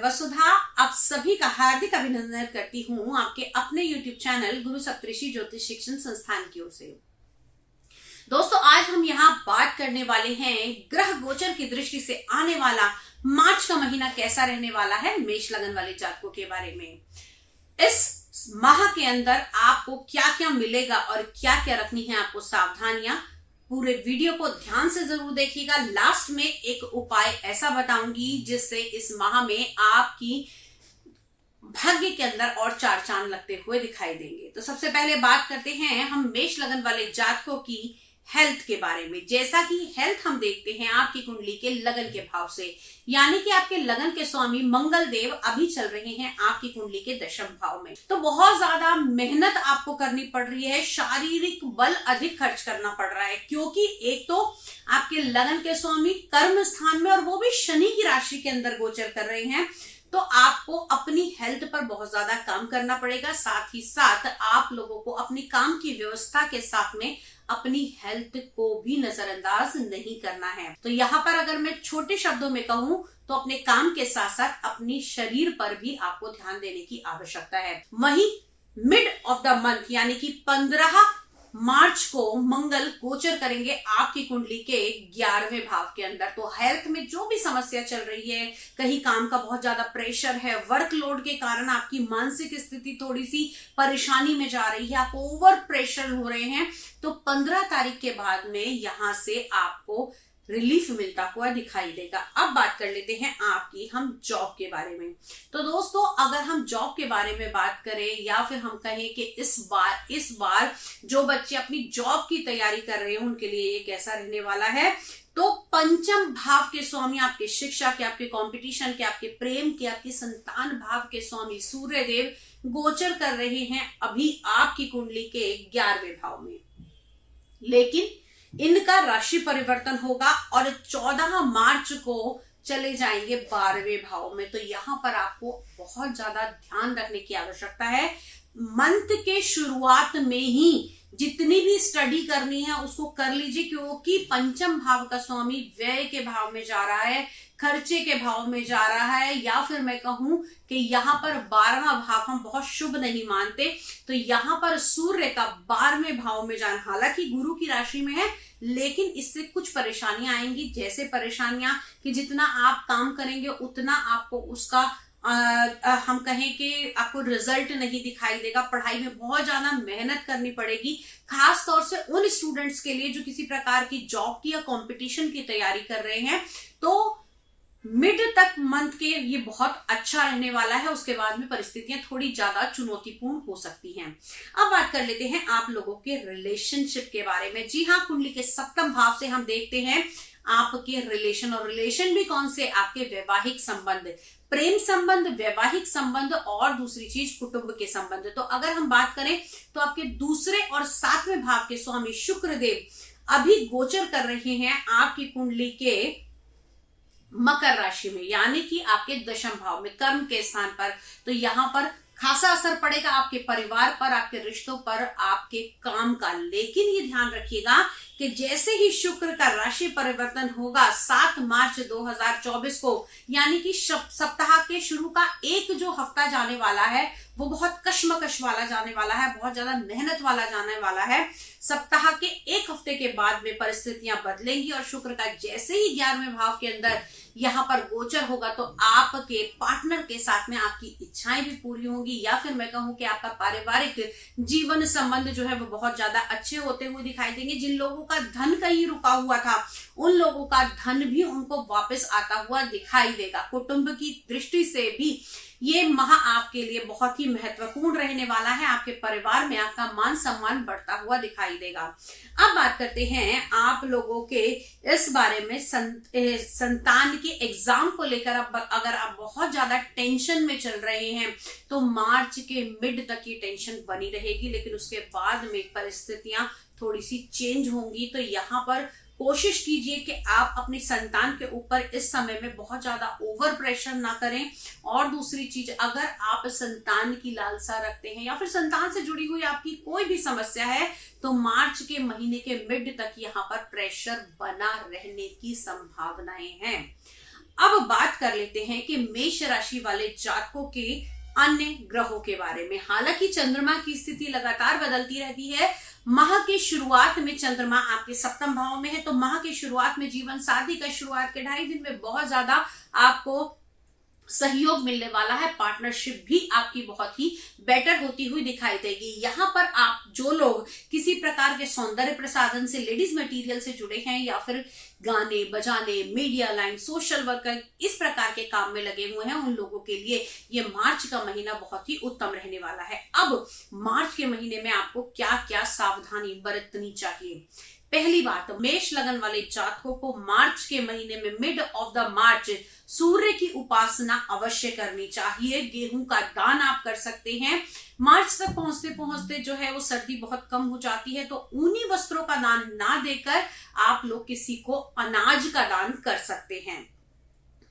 वसुधा आप सभी का हार्दिक अभिनंदन करती हूँ आपके अपने YouTube चैनल गुरु सप्तऋषि ज्योतिष शिक्षण संस्थान की ओर से। दोस्तों, आज हम यहाँ बात करने वाले हैं ग्रह गोचर की दृष्टि से आने वाला मार्च का महीना कैसा रहने वाला है मेष लगन वाले जातकों के बारे में। इस माह के अंदर आपको क्या क्या मिलेगा और क्या क्या रखनी है आपको सावधानियां, पूरे वीडियो को ध्यान से जरूर देखिएगा। लास्ट में एक उपाय ऐसा बताऊंगी जिससे इस माह में आपकी भाग्य के अंदर और चार चांद लगते हुए दिखाई देंगे। तो सबसे पहले बात करते हैं हम मेष लगन वाले जातकों की हेल्थ के बारे में। जैसा कि हेल्थ हम देखते हैं आपकी कुंडली के लगन के भाव से, यानी कि आपके लगन के स्वामी मंगल देव अभी चल रहे हैं आपकी कुंडली के दशम भाव में। तो बहुत ज्यादा मेहनत आपको करनी पड़ रही है, शारीरिक बल अधिक खर्च करना पड़ रहा है, क्योंकि एक तो आपके लगन के स्वामी कर्म स्थान में और वो भी शनि की राशि के अंदर गोचर कर रहे हैं। तो आपको अपनी हेल्थ पर बहुत ज्यादा काम करना पड़ेगा। साथ ही साथ आप लोगों को अपनी काम की व्यवस्था के साथ में अपनी हेल्थ को भी नजरअंदाज नहीं करना है। तो यहाँ पर अगर मैं छोटे शब्दों में कहूं तो अपने काम के साथ साथ अपनी शरीर पर भी आपको ध्यान देने की आवश्यकता है। वहीं मिड ऑफ द मंथ यानी कि 15 मार्च को मंगल गोचर करेंगे आपकी कुंडली के 11वें भाव के अंदर। तो हेल्थ में जो भी समस्या चल रही है, कहीं काम का बहुत ज्यादा प्रेशर है, वर्कलोड के कारण आपकी मानसिक स्थिति थोड़ी सी परेशानी में जा रही है, आप ओवर प्रेशर हो रहे हैं, तो 15 तारीख के बाद में यहां से आपको रिलीफ मिलता हुआ दिखाई देगा। अब बात कर लेते हैं आपकी हम जॉब के बारे में। तो दोस्तों, अगर हम जॉब के बारे में बात करें या फिर हम कहें कि इस बार जो बच्चे अपनी जॉब की तैयारी कर रहे हैं उनके लिए ये कैसा रहने वाला है, तो पंचम भाव के स्वामी आपके शिक्षा के, आपके कंपटीशन के, आपके प्रेम के, आपकी संतान भाव के स्वामी सूर्य देव गोचर कर रहे हैं अभी आपकी कुंडली के 11वें भाव में। लेकिन इनका राशि परिवर्तन होगा और 14 मार्च को चले जाएंगे 12वें भाव में। तो यहां पर आपको बहुत ज्यादा ध्यान रखने की आवश्यकता है। मंथ के शुरुआत में ही जितनी भी स्टडी करनी है उसको कर लीजिए, क्योंकि पंचम भाव का स्वामी व्यय के भाव में जा रहा है, खर्चे के भाव में जा रहा है, या फिर मैं कहूं कि यहाँ पर 12वां भाव हम बहुत शुभ नहीं मानते। तो यहाँ पर सूर्य का 12वें भाव में जाना, हालांकि गुरु की राशि में है, लेकिन इससे कुछ परेशानियां आएंगी। जैसे परेशानियां कि जितना आप काम करेंगे उतना आपको उसका हम कहें कि आपको रिजल्ट नहीं दिखाई देगा। पढ़ाई में बहुत ज्यादा मेहनत करनी पड़ेगी, खास तौर से उन स्टूडेंट्स के लिए जो किसी प्रकार की जॉब की या कंपटीशन की तैयारी कर रहे हैं। तो मिड तक मंथ के ये बहुत अच्छा रहने वाला है, उसके बाद में परिस्थितियां थोड़ी ज्यादा चुनौतीपूर्ण हो सकती हैं। अब बात कर लेते हैं आप लोगों के रिलेशनशिप के बारे में। जी हाँ, कुंडली के सप्तम भाव से हम देखते हैं आपके रिलेशन, और रिलेशन भी कौन से, आपके वैवाहिक संबंध, प्रेम संबंध, वैवाहिक संबंध और दूसरी चीज कुटुंब के संबंध। तो अगर हम बात करें तो आपके दूसरे और 7वें भाव के स्वामी शुक्र देव अभी गोचर कर रहे हैं आपकी कुंडली के मकर राशि में, यानी कि आपके दशम भाव में, कर्म के स्थान पर। तो यहां पर खासा असर पड़ेगा आपके परिवार पर, आपके रिश्तों पर, आपके काम का। लेकिन ये ध्यान रखिएगा कि जैसे ही शुक्र का राशि परिवर्तन होगा 7 मार्च 2024 को, यानी कि सप्ताह के शुरू का एक जो हफ्ता जाने वाला है वो बहुत कश्मकश वाला जाने वाला है, बहुत ज्यादा मेहनत वाला जाने वाला है। सप्ताह के एक हफ्ते के बाद में परिस्थितियां बदलेंगी और शुक्र का जैसे ही 11वें भाव के अंदर यहां पर गोचर होगा तो आपके पार्टनर के साथ में आपकी इच्छाएं भी पूरी होंगी, या फिर मैं कहूं कि आपका पारिवारिक जीवन संबंध जो है वो बहुत ज्यादा अच्छे होते हुए दिखाई देंगे। जिन लोगों का धन कहीं रुका हुआ था उन लोगों का धन भी उनको वापस आता हुआ दिखाई देगा। कुटुंब की दृष्टि से भी ये माह आपके लिए बहुत ही महत्वपूर्ण रहने वाला है। आपके परिवार में आपका मान सम्मान बढ़ता हुआ दिखाई देगा। अब बात करते हैं आप लोगों के इस बारे में संतान के एग्जाम को लेकर। अगर आप बहुत ज्यादा टेंशन में चल रहे हैं तो मार्च के मिड तक ये टेंशन बनी रहेगी, लेकिन उसके बाद में परिस्थितियां थोड़ी सी चेंज होंगी। तो यहाँ पर कोशिश कीजिए कि आप अपनी संतान के ऊपर इस समय में बहुत ज्यादा ओवर प्रेशर ना करें। और दूसरी चीज, अगर आप संतान की लालसा रखते हैं या फिर संतान से जुड़ी हुई आपकी कोई भी समस्या है तो मार्च के महीने के मिड तक यहाँ पर प्रेशर बना रहने की संभावनाएं हैं। अब बात कर लेते हैं कि मेष राशि वाले जातकों के अन्य ग्रहों के बारे में। हालांकि चंद्रमा की स्थिति लगातार बदलती रहती है। माह के शुरुआत में चंद्रमा आपके सप्तम भाव में है, तो माह के शुरुआत में जीवन साथी का शुरुआत के 2.5 दिन में बहुत ज्यादा आपको सहयोग मिलने वाला है। पार्टनरशिप भी आपकी बहुत ही बेटर होती हुई दिखाई देगी। यहाँ पर आप जो लोग किसी प्रकार के सौंदर्य प्रसाधन से, लेडीज मटेरियल से जुड़े हैं या फिर गाने बजाने, मीडिया लाइन, सोशल वर्कर, इस प्रकार के काम में लगे हुए हैं, उन लोगों के लिए ये मार्च का महीना बहुत ही उत्तम रहने वाला है। अब मार्च के महीने में आपको क्या क्या सावधानी बरतनी चाहिए। पहली बात, मेष लगन वाले जातकों को मार्च के महीने में मिड ऑफ द मार्च सूर्य की उपासना अवश्य करनी चाहिए। गेहूं का दान आप कर सकते हैं। मार्च तक पहुंचते पहुंचते जो है वो सर्दी बहुत कम हो जाती है, तो ऊनी वस्त्रों का दान ना देकर आप लोग किसी को अनाज का दान कर सकते हैं।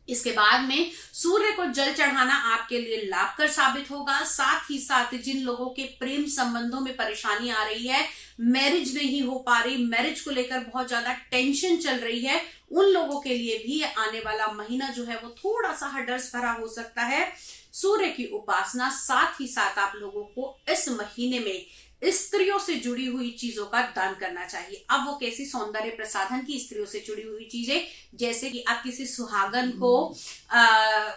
इसके बाद में सूर्य को जल चढ़ाना आपके लिए लाभकर साबित होगा। साथ ही साथ जिन लोगों के प्रेम संबंधों में परेशानी आ रही है, मैरिज नहीं हो पा रही, मैरिज को लेकर बहुत ज्यादा टेंशन चल रही है, उन लोगों के लिए भी आने वाला महीना जो है वो थोड़ा सा हर्डल्स भरा हो सकता है। सूर्य की उपासना, साथ ही साथ आप लोगों को इस महीने में स्त्रियों से जुड़ी हुई चीजों का दान करना चाहिए। अब वो कैसी, सौंदर्य प्रसाधन की स्त्रियों से जुड़ी हुई चीजें, जैसे कि आप किसी सुहागन को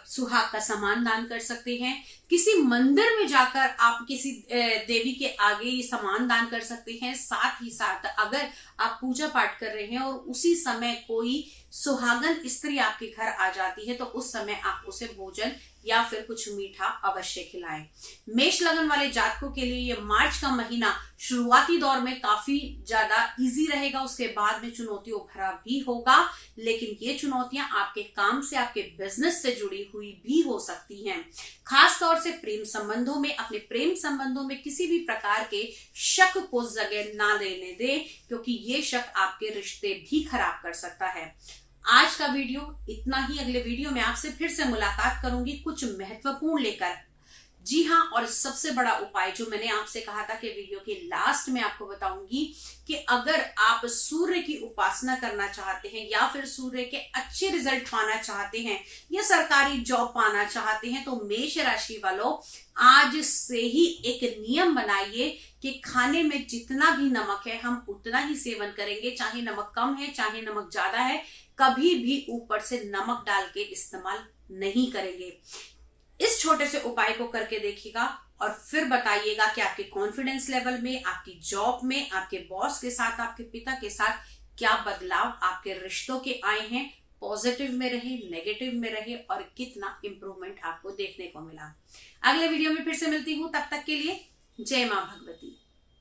सुहाग का सामान दान कर सकते हैं। किसी मंदिर में जाकर आप किसी देवी के आगे ये सामान दान कर सकते हैं। साथ ही साथ अगर आप पूजा पाठ कर रहे हैं और उसी समय कोई सुहागन स्त्री आपके घर आ जाती है, तो उस समय आप उसे भोजन या फिर कुछ मीठा अवश्य खिलाएं। मेष लगन वाले जातकों के लिए ये मार्च का महीना शुरुआती दौर में काफी ज्यादा इजी रहेगा, उसके बाद में चुनौतियों भरा भी होगा, लेकिन ये चुनौतियां आपके काम से, आपके बिजनेस से जुड़ी हुई भी हो सकती हैं। खास तौर से प्रेम संबंधों में, अपने प्रेम संबंधों में किसी भी प्रकार के शक को जगह ना देने दें, क्योंकि ये शक आपके रिश्ते भी खराब कर सकता है। आज का वीडियो इतना ही। अगले वीडियो में आपसे फिर से मुलाकात करूंगी कुछ महत्वपूर्ण लेकर। जी हाँ, और सबसे बड़ा उपाय जो मैंने आपसे कहा था कि वीडियो के लास्ट में आपको बताऊंगी कि अगर आप सूर्य की उपासना करना चाहते हैं या फिर सूर्य के अच्छे रिजल्ट पाना चाहते हैं या सरकारी जॉब पाना चाहते हैं, तो मेष राशि वालों आज से ही एक नियम बनाइए कि खाने में जितना भी नमक है हम उतना ही सेवन करेंगे। चाहे नमक कम है, चाहे नमक ज्यादा है, कभी भी ऊपर से नमक डाल के इस्तेमाल नहीं करेंगे। इस छोटे से उपाय को करके देखिएगा और फिर बताइएगा कि आपके कॉन्फिडेंस लेवल में, आपकी जॉब में, आपके बॉस के साथ, आपके पिता के साथ क्या बदलाव आपके रिश्तों के आए हैं, पॉजिटिव में रहे, नेगेटिव में रहे, और कितना इंप्रूवमेंट आपको देखने को मिला। अगले वीडियो में फिर से मिलती हूं, तब तक के लिए जय मां भगवती।